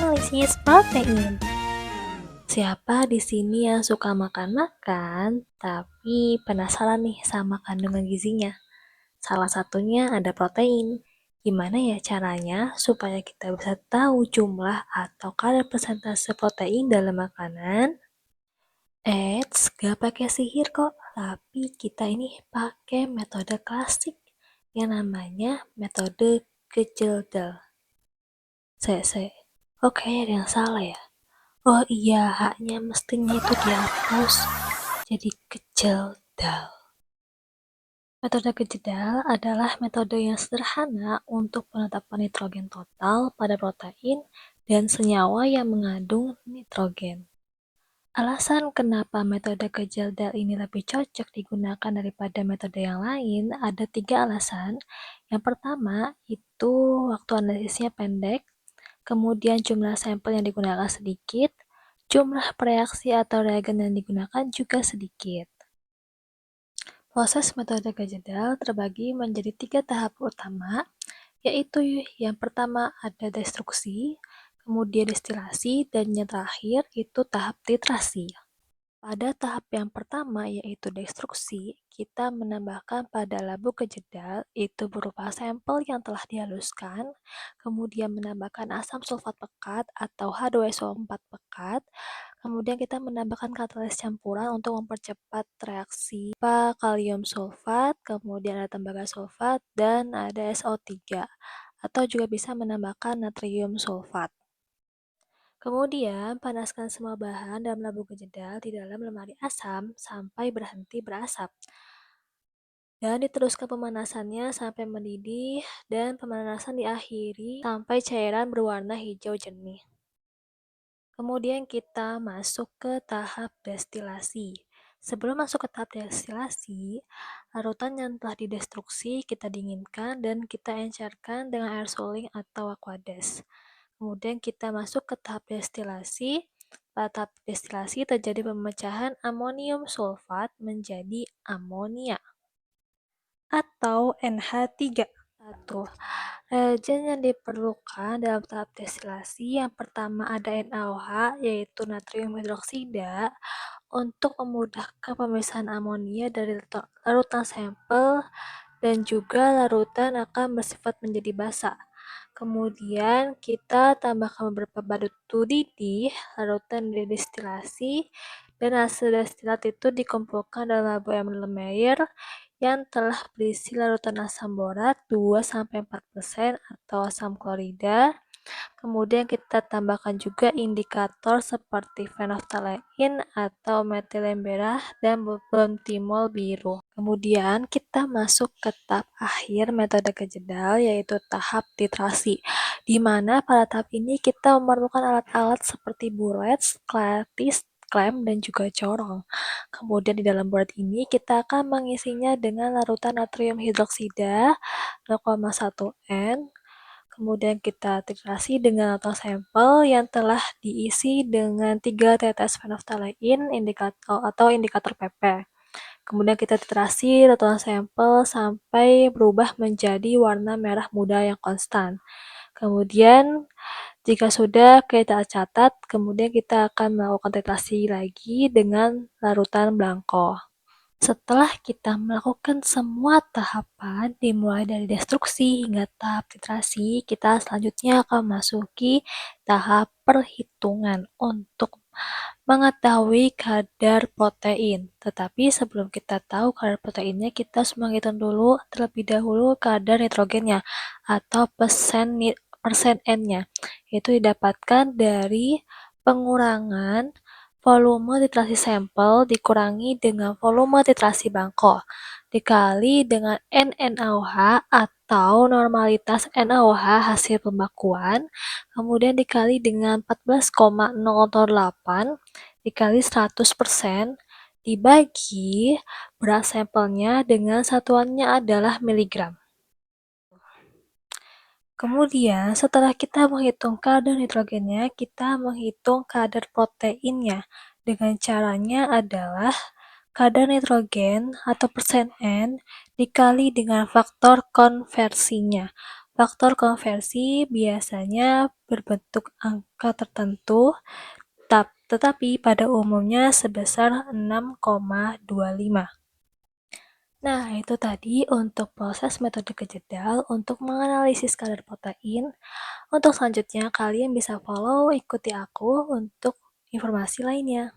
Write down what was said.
analisis protein. Siapa di sini yang suka makan-makan, tapi penasaran nih sama kandungan gizinya? Salah satunya ada protein. Gimana ya caranya supaya kita bisa tahu jumlah atau kadar persentase protein dalam makanan? Gak pakai sihir kok, tapi kita ini pakai metode klasik yang namanya metode Gejeldal. Oke, ada yang salah ya? Oh iya, haknya mestinya itu dihapus jadi Gejeldal. Metode Gejedal adalah metode yang sederhana untuk penetapan nitrogen total pada protein dan senyawa yang mengandung nitrogen. Alasan kenapa metode Gejedal ini lebih cocok digunakan daripada metode yang lain ada 3 alasan. Yang pertama itu waktu analisisnya pendek, kemudian jumlah sampel yang digunakan sedikit, jumlah reaksi atau reagen yang digunakan juga sedikit. Proses metode Gejedal terbagi menjadi 3 tahap utama, yaitu yang pertama ada destruksi, kemudian destilasi, dan yang terakhir itu tahap titrasi. Pada tahap yang pertama yaitu destruksi, kita menambahkan pada labu Gejedal itu berupa sampel yang telah dihaluskan, kemudian menambahkan asam sulfat pekat atau H2SO4 pekat, kemudian kita menambahkan katalis campuran untuk mempercepat reaksi kalium sulfat, kemudian ada tembaga sulfat, dan ada SO3, atau juga bisa menambahkan natrium sulfat. Kemudian, panaskan semua bahan dalam labu Gejedal di dalam lemari asam sampai berhenti berasap. Dan diteruskan pemanasannya sampai mendidih dan pemanasan diakhiri sampai cairan berwarna hijau jernih. Kemudian kita masuk ke tahap destilasi. Sebelum masuk ke tahap destilasi, larutan yang telah didestruksi kita dinginkan dan kita encerkan dengan air suling atau aquades. Kemudian kita masuk ke tahap destilasi. Pada tahap destilasi terjadi pemecahan amonium sulfat menjadi amonia atau NH3. Reagen yang diperlukan dalam tahap destilasi yang pertama ada NaOH yaitu natrium hidroksida untuk memudahkan pemisahan amonia dari larutan sampel dan juga larutan akan bersifat menjadi basa. Kemudian kita tambahkan beberapa batu didih, larutan destilasi, dan hasil destilat itu dikumpulkan dalam labu Erlenmeyer yang telah berisi larutan asam borat 2-4% atau asam klorida. Kemudian kita tambahkan juga indikator seperti fenoftalein atau metilen merah dan bentimol biru. Kemudian kita masuk ke tahap akhir metode Gejedal yaitu tahap titrasi, di mana pada tahap ini kita memerlukan alat-alat seperti buret, klatis, klem, dan juga corong. Kemudian di dalam buret ini kita akan mengisinya dengan larutan natrium hidroksida 0,1 N. Kemudian kita titrasi dengan larutan sampel yang telah diisi dengan 3 tetes fenoftalein indikator PP. Kemudian kita titrasi larutan sampel sampai berubah menjadi warna merah muda yang konstan. Kemudian jika sudah kita catat, kemudian kita akan melakukan titrasi lagi dengan larutan blanko. Setelah kita melakukan semua tahapan, dimulai dari destruksi hingga tahap titrasi, kita selanjutnya akan masuki tahap perhitungan untuk mengetahui kadar protein. Tetapi sebelum kita tahu kadar proteinnya, kita harus menghitung dulu terlebih dahulu kadar nitrogennya atau persen N-nya, yaitu didapatkan dari pengurangan volume titrasi sampel dikurangi dengan volume titrasi bangko dikali dengan NaOH atau normalitas NaOH hasil pembakuan, kemudian dikali dengan 14,008 dikali 100% dibagi berat sampelnya dengan satuannya adalah miligram. Kemudian, setelah kita menghitung kadar nitrogennya, kita menghitung kadar proteinnya. Dengan caranya adalah kadar nitrogen atau persen N dikali dengan faktor konversinya. Faktor konversi biasanya berbentuk angka tertentu, tetapi pada umumnya sebesar 6,25. Nah, itu tadi untuk proses metode kejedal untuk menganalisis kadar protein. Untuk selanjutnya, kalian bisa follow ikuti aku untuk informasi lainnya.